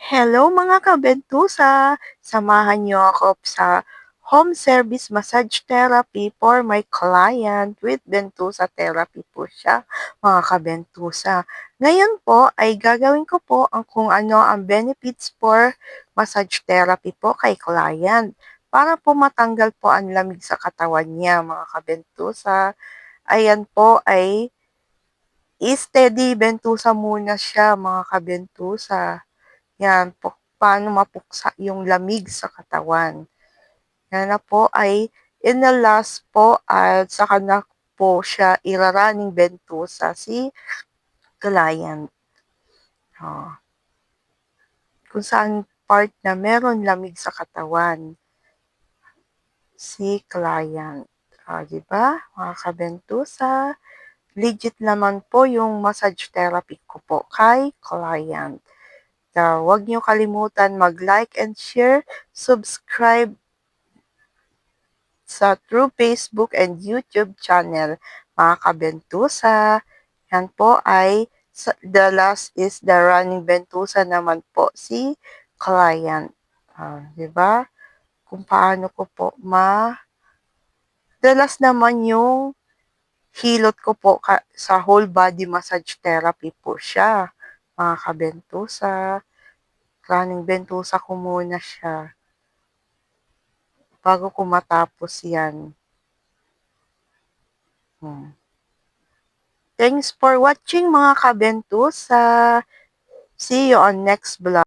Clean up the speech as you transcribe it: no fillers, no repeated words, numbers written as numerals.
Hello mga kabentusa! Samahan niyo ako sa home service massage therapy for my client with Bentusa Therapy po siya, mga kabentusa. Ngayon po ay gagawin ko po kung ano ang benefits for massage therapy po kay client para po matanggal po ang lamig sa katawan niya, mga kabentusa. Ayan po ay steady bentusa muna siya, mga kabentusa. Yan po, paano mapuksa yung lamig sa katawan. Yan na po ay inalas po at saka na po siya iraraning bentusa si client. Oh. Kung saan part na meron lamig sa katawan si client. Diba, mga kabentusa? Legit naman po yung massage therapy ko po kay client. Huwag niyo kalimutan mag-like and share, subscribe sa through Facebook and YouTube channel, mga kabentusa. Yan po ay the last is the running bentusa naman po si client. Diba? Kung paano ko po the last naman yung hilot ko po sa whole body massage therapy po siya, mga kabentusa. Running bentusa ko muna siya bago ko matapos yan. Thanks for watching mga kabentusa. See you on next vlog.